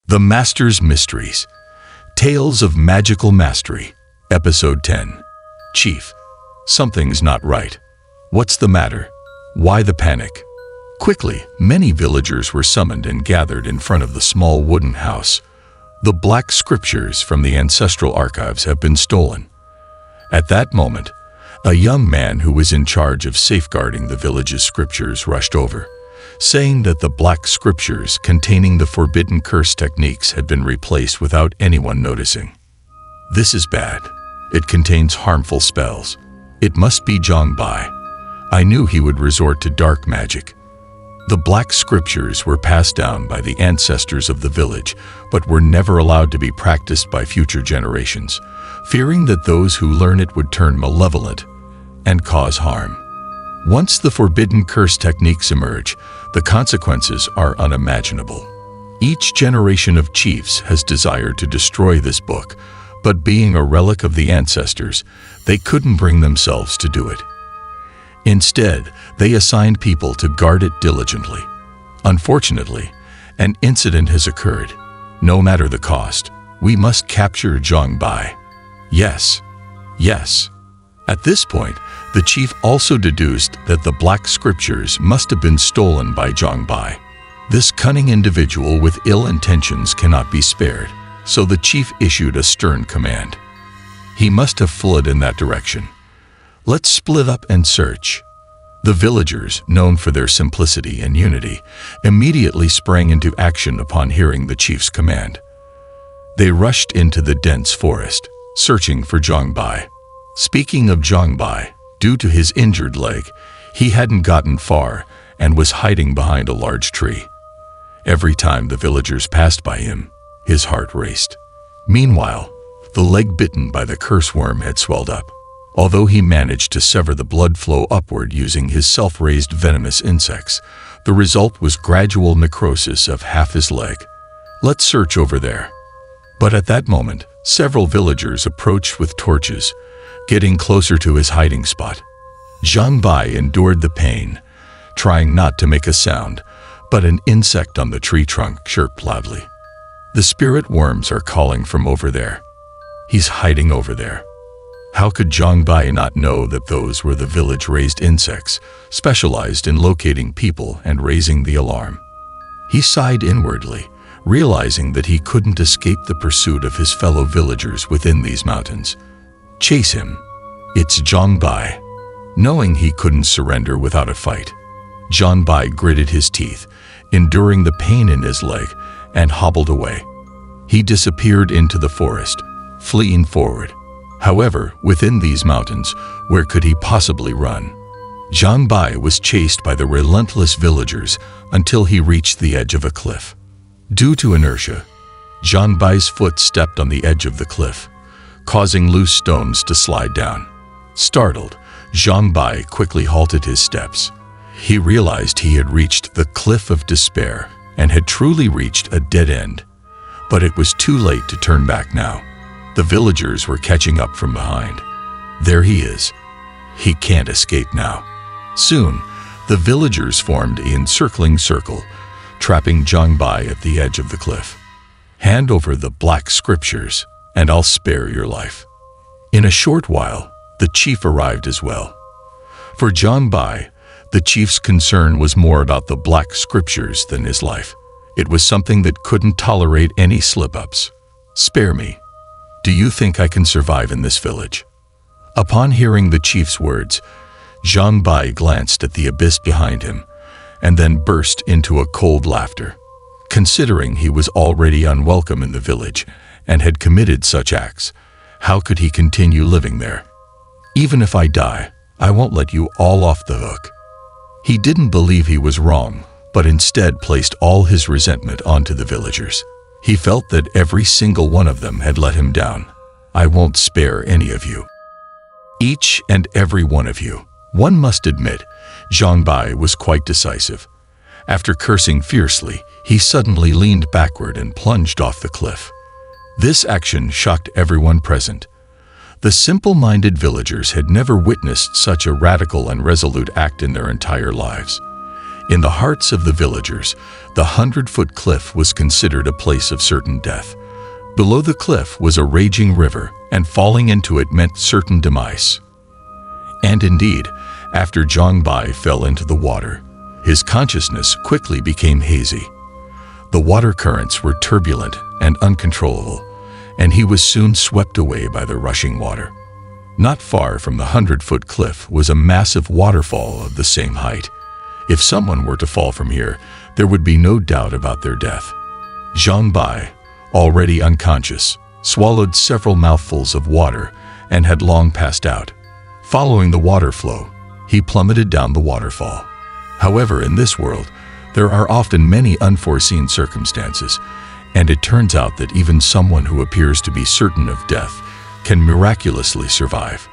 The Master's Mysteries. Tales of Magical Mastery. Episode 10. Chief, something's not right. What's the matter? Why the panic? Quickly, many villagers were summoned and gathered in front of the small wooden house. The black scriptures from the ancestral archives have been stolen. At that moment, a young man who was in charge of safeguarding the village's scriptures rushed over, saying that the black scriptures containing the forbidden curse techniques had been replaced without anyone noticing. This is bad. It contains harmful spells. It must be Zhongbai. I knew he would resort to dark magic. The black scriptures were passed down by the ancestors of the village, but were never allowed to be practiced by future generations, fearing that those who learn it would turn malevolent and cause harm. Once the forbidden curse techniques emerge, the consequences are unimaginable. Each generation of chiefs has desired to destroy this book, but being a relic of the ancestors, they couldn't bring themselves to do it. Instead, they assigned people to guard it diligently. Unfortunately, an incident has occurred. No matter the cost, we must capture Zhongbai. Yes. At this point, the chief also deduced that the black scriptures must have been stolen by Zhongbai. This cunning individual with ill intentions cannot be spared, so the chief issued a stern command. He must have fled in that direction. Let's split up and search. The villagers, known for their simplicity and unity, immediately sprang into action upon hearing the chief's command. They rushed into the dense forest, searching for Zhongbai. Speaking of Zhongbai, due to his injured leg, he hadn't gotten far and was hiding behind a large tree. Every time the villagers passed by him, his heart raced. Meanwhile, the leg bitten by the curse worm had swelled up. Although he managed to sever the blood flow upward using his self-raised venomous insects, the result was gradual necrosis of half his leg. Let's search over there. But at that moment, several villagers approached with torches, getting closer to his hiding spot. Zhongbai endured the pain, trying not to make a sound, but an insect on the tree trunk chirped loudly. The spirit worms are calling from over there. He's hiding over there. How could Zhongbai not know that those were the village-raised insects, specialized in locating people and raising the alarm? He sighed inwardly, realizing that he couldn't escape the pursuit of his fellow villagers within these mountains. Chase him. It's Zhongbai. Knowing he couldn't surrender without a fight, Zhongbai gritted his teeth, enduring the pain in his leg, and hobbled away. He disappeared into the forest, fleeing forward. However, within these mountains, where could he possibly run? Zhongbai was chased by the relentless villagers until he reached the edge of a cliff. Due to inertia, Zhongbai's foot stepped on the edge of the cliff, causing loose stones to slide down. Startled, Zhongbai quickly halted his steps. He realized he had reached the cliff of despair and had truly reached a dead end. But it was too late to turn back now. The villagers were catching up from behind. There he is. He can't escape now. Soon, the villagers formed an encircling circle, trapping Zhongbai at the edge of the cliff. Hand over the black scriptures, and I'll spare your life. In a short while, the chief arrived as well. For Zhongbai, the chief's concern was more about the black scriptures than his life. It was something that couldn't tolerate any slip-ups. Spare me. Do you think I can survive in this village? Upon hearing the chief's words, Zhongbai glanced at the abyss behind him, and then burst into a cold laughter. Considering he was already unwelcome in the village and had committed such acts, how could he continue living there? Even if I die, I won't let you all off the hook. He didn't believe he was wrong, but instead placed all his resentment onto the villagers. He felt that every single one of them had let him down. I won't spare any of you. Each and every one of you. One must admit, Zhongbai was quite decisive. After cursing fiercely, he suddenly leaned backward and plunged off the cliff. This action shocked everyone present. The simple-minded villagers had never witnessed such a radical and resolute act in their entire lives. In the hearts of the villagers, the 100-foot cliff was considered a place of certain death. Below the cliff was a raging river, and falling into it meant certain demise. And indeed, after Zhang Bai fell into the water, his consciousness quickly became hazy. The water currents were turbulent and uncontrollable, and he was soon swept away by the rushing water. Not far from the 100-foot cliff was a massive waterfall of the same height. If someone were to fall from here, there would be no doubt about their death. Zhang Bai, already unconscious, swallowed several mouthfuls of water and had long passed out. Following the water flow, he plummeted down the waterfall. However, in this world, there are often many unforeseen circumstances, and it turns out that even someone who appears to be certain of death can miraculously survive.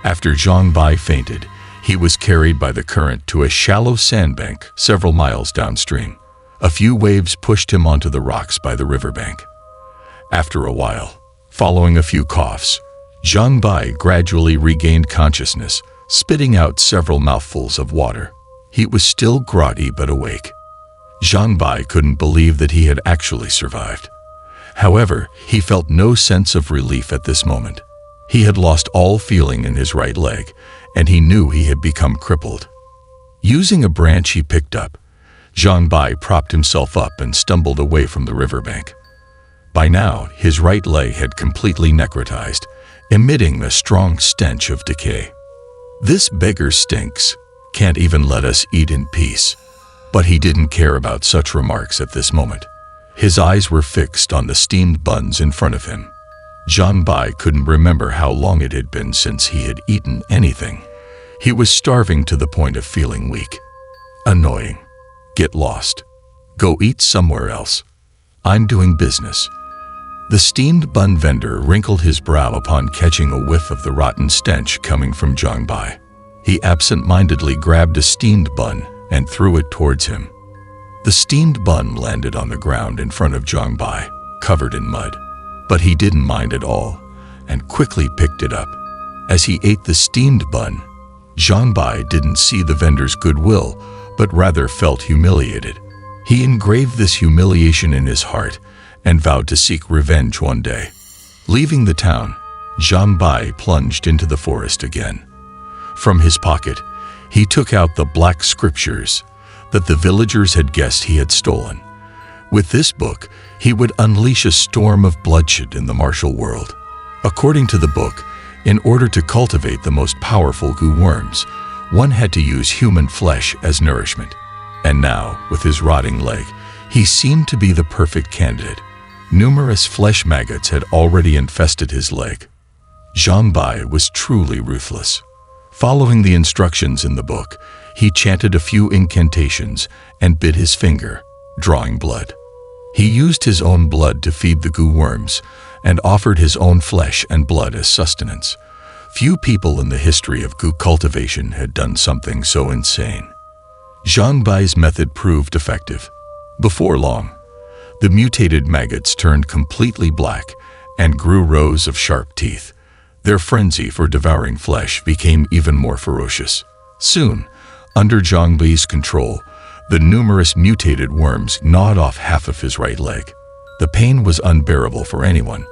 After Zhang Bai fainted, he was carried by the current to a shallow sandbank several miles downstream. A few waves pushed him onto the rocks by the riverbank. After a while, following a few coughs, Zhang Bai gradually regained consciousness, spitting out several mouthfuls of water. He was still groggy but awake. Zhang Bai couldn't believe that he had actually survived. However, he felt no sense of relief at this moment. He had lost all feeling in his right leg, and he knew he had become crippled. Using a branch he picked up, Zhang Bai propped himself up and stumbled away from the riverbank. By now, his right leg had completely necrotized, emitting a strong stench of decay. "This beggar stinks. Can't even let us eat in peace." But he didn't care about such remarks at this moment. His eyes were fixed on the steamed buns in front of him. Zhang Bai couldn't remember how long it had been since he had eaten anything. He was starving to the point of feeling weak. Annoying. Get lost. Go eat somewhere else. I'm doing business. The steamed bun vendor wrinkled his brow upon catching a whiff of the rotten stench coming from Zhang Bai. He absent-mindedly grabbed a steamed bun and threw it towards him. The steamed bun landed on the ground in front of Zhang Bai, covered in mud. But he didn't mind at all, and quickly picked it up. As he ate the steamed bun, Zhang Bai didn't see the vendor's goodwill, but rather felt humiliated. He engraved this humiliation in his heart and vowed to seek revenge one day. Leaving the town, Zhang Bai plunged into the forest again. From his pocket, he took out the black scriptures that the villagers had guessed he had stolen. With this book, he would unleash a storm of bloodshed in the martial world. According to the book, in order to cultivate the most powerful goo worms, one had to use human flesh as nourishment. And now, with his rotting leg, he seemed to be the perfect candidate. Numerous flesh maggots had already infested his leg. Zhang Bai was truly ruthless. Following the instructions in the book, he chanted a few incantations and bit his finger, drawing blood. He used his own blood to feed the goo worms and offered his own flesh and blood as sustenance. Few people in the history of goo cultivation had done something so insane. Zhang Bai's method proved effective. Before long, the mutated maggots turned completely black and grew rows of sharp teeth. Their frenzy for devouring flesh became even more ferocious. Soon, under Zhang Bai's control, the numerous mutated worms gnawed off half of his right leg. The pain was unbearable for anyone,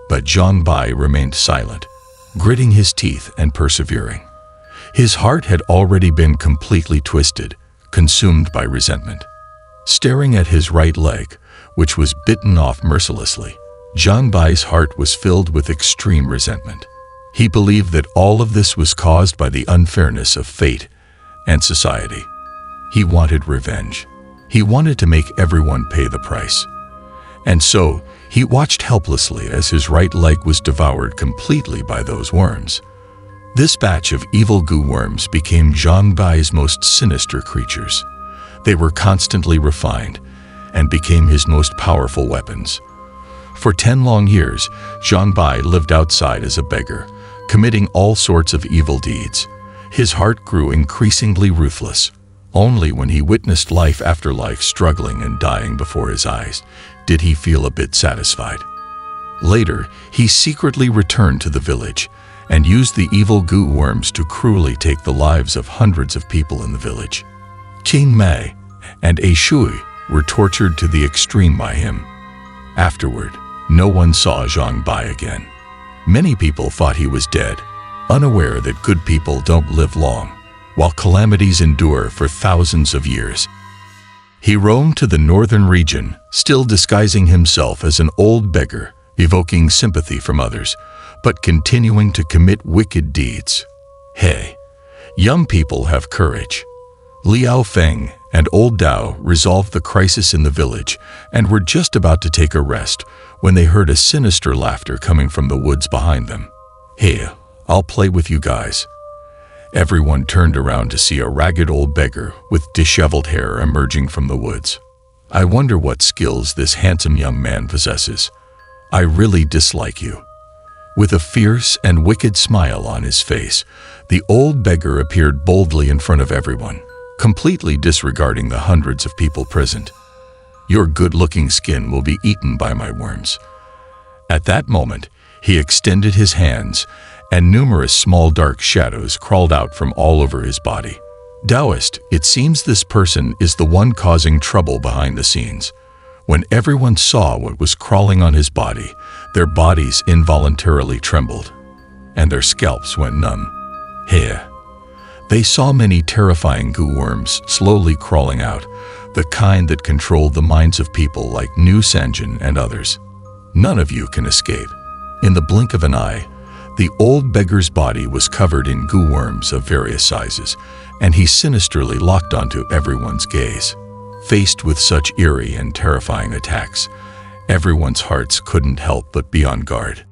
but Zhang Bai remained silent, gritting his teeth and persevering. His heart had already been completely twisted, consumed by resentment. Staring at his right leg, which was bitten off mercilessly, Zhang Bai's heart was filled with extreme resentment. He believed that all of this was caused by the unfairness of fate and society. He wanted revenge. He wanted to make everyone pay the price. And so, he watched helplessly as his right leg was devoured completely by those worms. This batch of evil goo worms became Zhang Bai's most sinister creatures. They were constantly refined and became his most powerful weapons. For 10 long years, Zhang Bai lived outside as a beggar, committing all sorts of evil deeds. His heart grew increasingly ruthless. Only when he witnessed life after life struggling and dying before his eyes did he feel a bit satisfied. Later, he secretly returned to the village and used the evil goo worms to cruelly take the lives of hundreds of people in the village. Qing Mei and A Shui were tortured to the extreme by him. Afterward, no one saw Zhang Bai again. Many people thought he was dead, unaware that good people don't live long, while calamities endure for thousands of years. He roamed to the northern region, still disguising himself as an old beggar, evoking sympathy from others, but continuing to commit wicked deeds. Hey, young people have courage. Liao Feng and Old Dao resolved the crisis in the village and were just about to take a rest when they heard a sinister laughter coming from the woods behind them. Hey, I'll play with you guys. Everyone turned around to see a ragged old beggar with disheveled hair emerging from the woods. I wonder what skills this handsome young man possesses. I really dislike you. With a fierce and wicked smile on his face, the old beggar appeared boldly in front of everyone, completely disregarding the hundreds of people present. Your good-looking skin will be eaten by my worms. At that moment, he extended his hands, and numerous small dark shadows crawled out from all over his body. Taoist, it seems this person is the one causing trouble behind the scenes. When everyone saw what was crawling on his body, their bodies involuntarily trembled, and their scalps went numb. Here, they saw many terrifying goo worms slowly crawling out, the kind that controlled the minds of people like Nu Sanjin and others. None of you can escape. In the blink of an eye, the old beggar's body was covered in goo worms of various sizes, and he sinisterly locked onto everyone's gaze. Faced with such eerie and terrifying attacks, everyone's hearts couldn't help but be on guard.